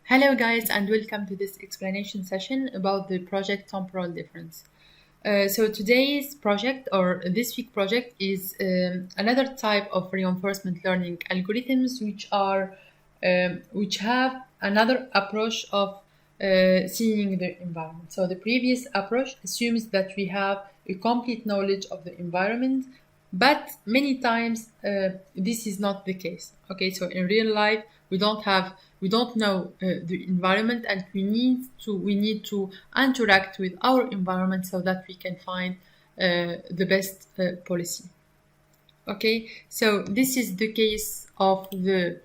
Hello guys and welcome to this explanation session about the project temporal difference. So today's project or this week project is another type of reinforcement learning algorithms which have another approach of seeing the environment. So the previous approach assumes that we have a complete knowledge of the environment, but many times this is not the case. Okay, so in real life we don't know the environment, and we need to interact with our environment so that we can find the best policy. Okay, so this is the case of the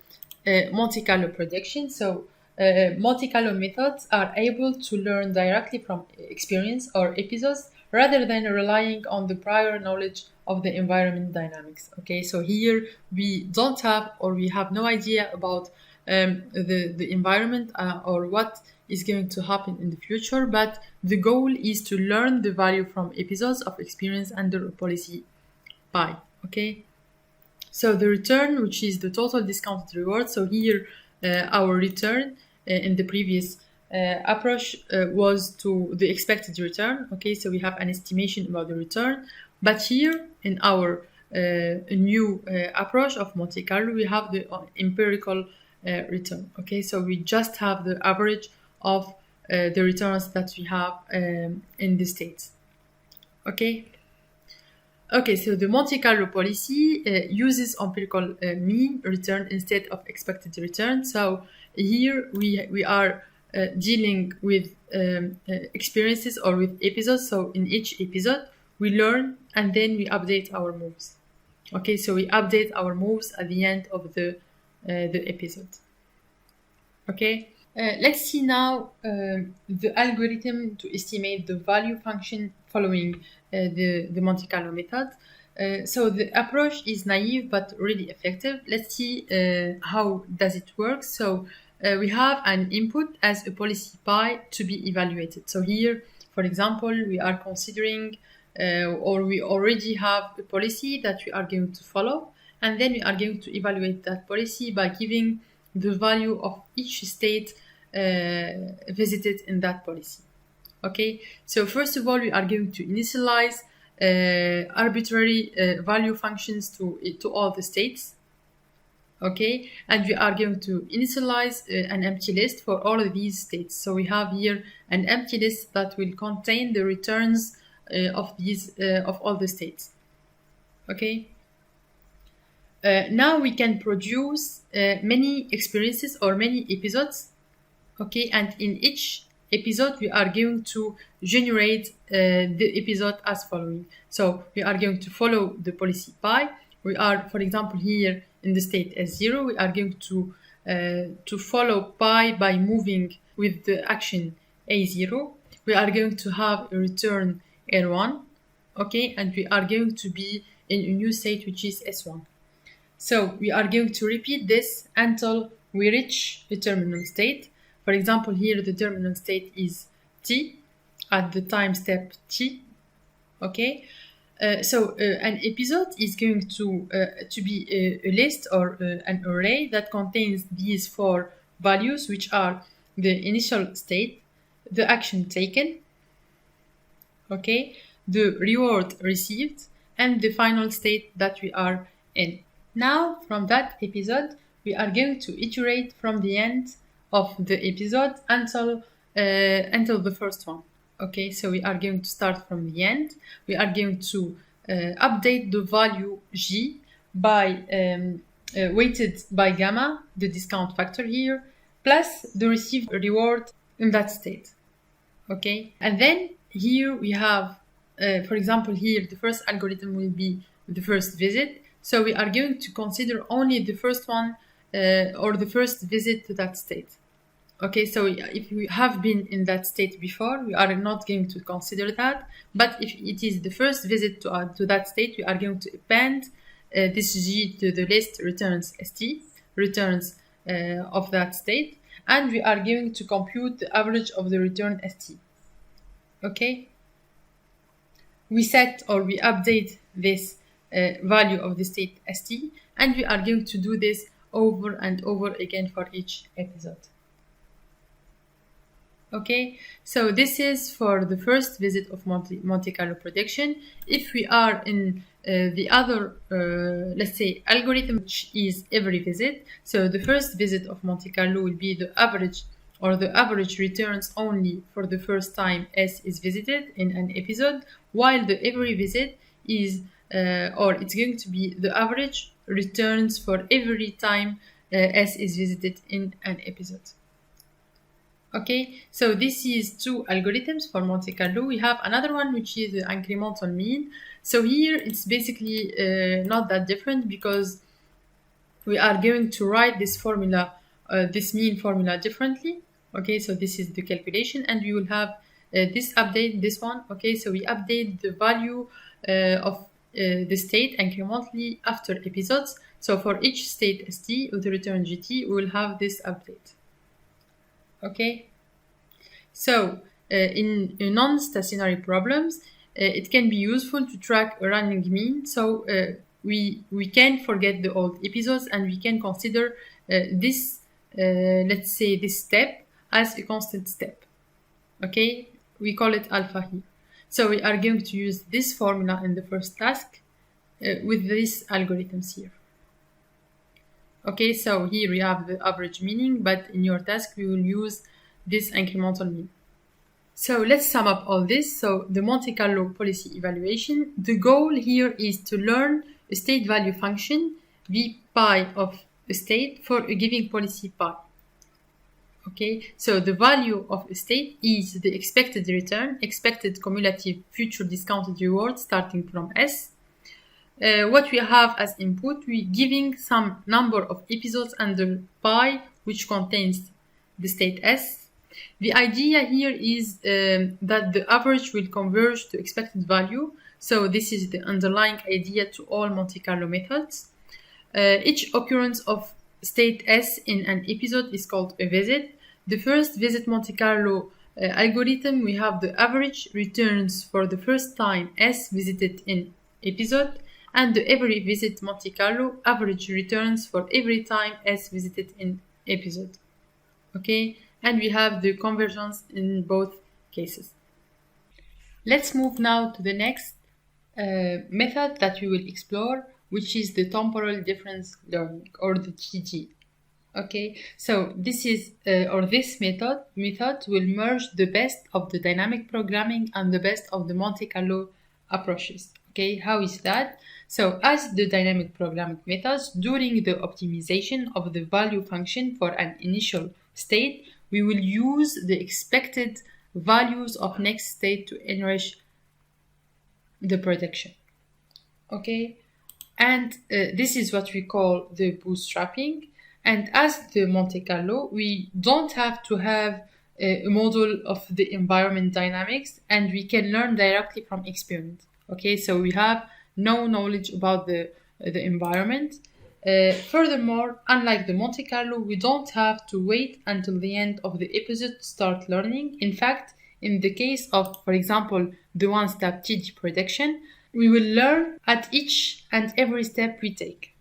Monte Carlo prediction. So Monte Carlo methods are able to learn directly from experience or episodes rather than relying on the prior knowledge of the environment dynamics. Okay, so here we don't have or we have no idea about the environment or what is going to happen in the future, but the goal is to learn the value from episodes of experience under a policy pi. Okay, so the return, which is the total discounted reward. So here our return in the previous approach was to the expected return. Okay, so we have an estimation about the return, but here in our new approach of Monte Carlo, we have the empirical return. Okay, so we just have the average of the returns that we have in the states. Okay. Okay, so the Monte Carlo policy uses empirical mean return instead of expected return. So here we are dealing with experiences or with episodes. So in each episode, we learn and then we update our moves. Okay, so we update our moves at the end of the episode. Okay, let's see now the algorithm to estimate the value function following the Monte Carlo method. So the approach is naive but really effective. Let's see how does it work. So we have an input as a policy pi to be evaluated. So here, for example, we are considering or we already have a policy that we are going to follow, and then we are going to evaluate that policy by giving the value of each state visited in that policy. Okay, so first of all, we are going to initialize arbitrary value functions to all the states. Okay, and we are going to initialize an empty list for all of these states. So we have here an empty list that will contain the returns of all the states. Okay. Now we can produce many experiences or many episodes. Okay, and in each episode we are going to generate the episode as following. So we are going to follow the policy pi. We are, for example, here in the state S0, we are going to follow pi by moving with the action A0. We are going to have a return R1. Okay, and we are going to be in a new state which is S1. So we are going to repeat this until we reach the terminal state. For example, here the terminal state is t at the time step t. Okay, so an episode is going to be a list or an array that contains these four values, which are the initial state, the action taken, okay, the reward received, and the final state that we are in. Now, from that episode, we are going to iterate from the end of the episode until the first one. Okay, so we are going to start from the end. We are going to update the value g by weighted by gamma, the discount factor here, plus the received reward in that state. Okay, and then here we have, for example, here the first algorithm will be the first visit. So we are going to consider only the first one or the first visit to that state. Okay, so if we have been in that state before, we are not going to consider that. But if it is the first visit to that state, we are going to append this G to the list returns ST, returns of that state, and we are going to compute the average of the return ST. Okay, we set or we update this value of the state ST, and we are going to do this over and over again for each episode. Okay, so this is for the first visit of Monte Carlo prediction. If we are in the other, let's say, algorithm, which is every visit, so the first visit of Monte Carlo will be the average, or the average returns only for the first time S is visited in an episode, while the every visit is, or it's going to be the average returns for every time S is visited in an episode. Okay, so this is two algorithms for Monte Carlo. We have another one which is the incremental mean. So here it's basically not that different, because we are going to write this formula, this mean formula differently. Okay, so this is the calculation, and we will have this update, this one. Okay, so we update the value of the state incrementally after episodes. So for each state st with the return gt, we will have this update. Okay, so in non-stationary problems, it can be useful to track a running mean. So we can forget the old episodes, and we can consider this, let's say, this step as a constant step. Okay, we call it alpha here. So we are going to use this formula in the first task with these algorithms here. Okay, so here we have the average meaning, but in your task we will use this incremental mean. So let's sum up all this. So the Monte Carlo policy evaluation, the goal here is to learn a state value function v pi of a state for a given policy pi. Okay, so the value of a state is the expected return, expected cumulative future discounted reward starting from S. What we have as input, we giving some number of episodes under pi, which contains the state S. The idea here is that the average will converge to expected value. So this is the underlying idea to all Monte Carlo methods. Each occurrence of state S in an episode is called a visit. The first visit Monte Carlo algorithm, we have the average returns for the first time S visited in episode, and the every visit Monte Carlo average returns for every time S visited in episode. Okay, and we have the convergence in both cases. Let's move now to the next method that we will explore, which is the temporal difference learning, or the TD. Okay, so this is this method will merge the best of the dynamic programming and the best of the Monte Carlo approaches. Okay, how is that? So as the dynamic programming methods, during the optimization of the value function for an initial state, we will use the expected values of next state to enrich the prediction. Okay, and this is what we call the bootstrapping. And as the Monte Carlo, we don't have to have a model of the environment dynamics, and we can learn directly from experiment. Okay, so we have no knowledge about the environment. Furthermore, unlike the Monte Carlo, we don't have to wait until the end of the episode to start learning. In fact, in the case of, for example, the one-step TD prediction, we will learn at each and every step we take.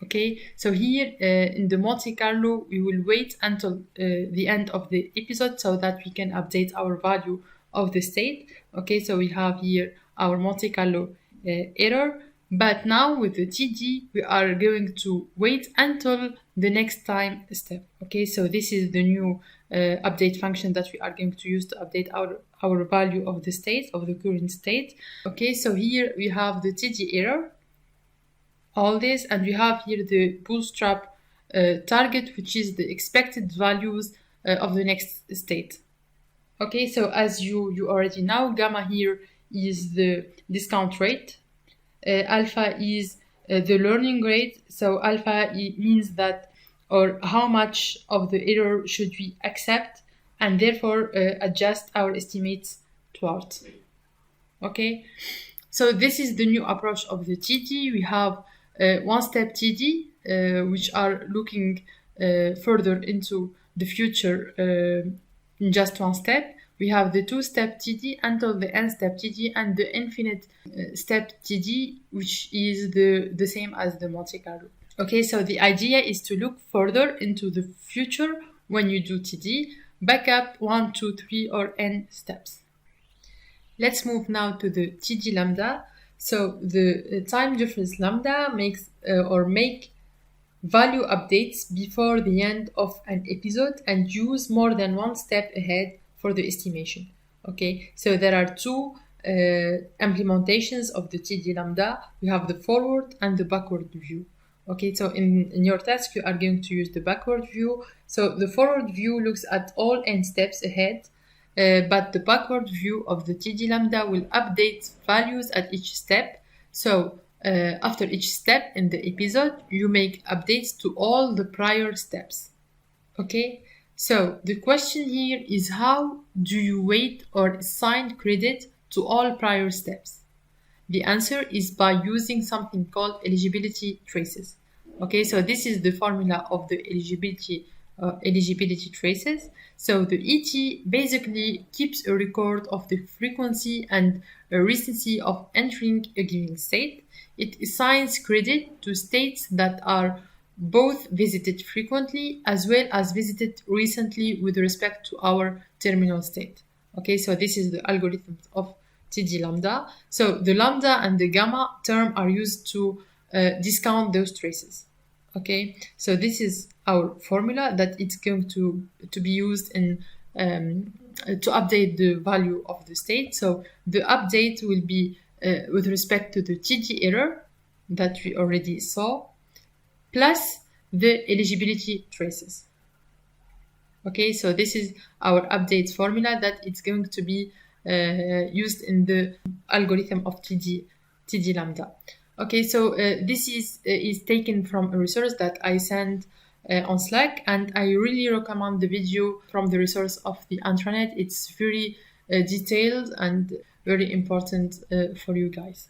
Okay, so here in the Monte Carlo, we will wait until the end of the episode so that we can update our value of the state. Okay, so we have here our Monte Carlo error, but now with the TD, we are going to wait until the next time step. Okay, so this is the new update function that we are going to use to update our value of the state, of the current state. Okay, so here we have the TD error, all this, and we have here the bootstrap target, which is the expected values of the next state. Okay, so as you already know, gamma here is the discount rate, alpha is the learning rate. So alpha means that, or how much of the error should we accept, and therefore adjust our estimates towards. Okay, so this is the new approach of the TD. We have one-step TD, which are looking further into the future in just one step. We have the two-step TD until the n-step TD, and the infinite step TD, which is the same as the Monte Carlo. Okay, so the idea is to look further into the future when you do TD, backup 1, 2, 3, or n steps. Let's move now to the TD lambda. So the time difference lambda make value updates before the end of an episode and use more than one step ahead for the estimation. Okay, so there are two implementations of the TD lambda. We have the forward and the backward view. Okay, so in your task, you are going to use the backward view. So the forward view looks at all n steps ahead, but the backward view of the TD lambda will update values at each step. So after each step in the episode, you make updates to all the prior steps. Okay, so the question here is, how do you weight or assign credit to all prior steps? The answer is by using something called eligibility traces. Okay, so this is the formula of the eligibility traces. So the ET basically keeps a record of the frequency and recency of entering a given state. It assigns credit to states that are both visited frequently as well as visited recently with respect to our terminal state. Okay, so this is the algorithm of TD lambda. So the lambda and the gamma term are used to discount those traces. Okay, so this is our formula that it's going to be used in to update the value of the state. So the update will be with respect to the TD error that we already saw, plus the eligibility traces. Okay, so this is our update formula that it's going to be used in the algorithm of TD lambda. Okay, so this is taken from a resource that I sent on Slack, and I really recommend the video from the resource of the intranet. It's very detailed and very important for you guys.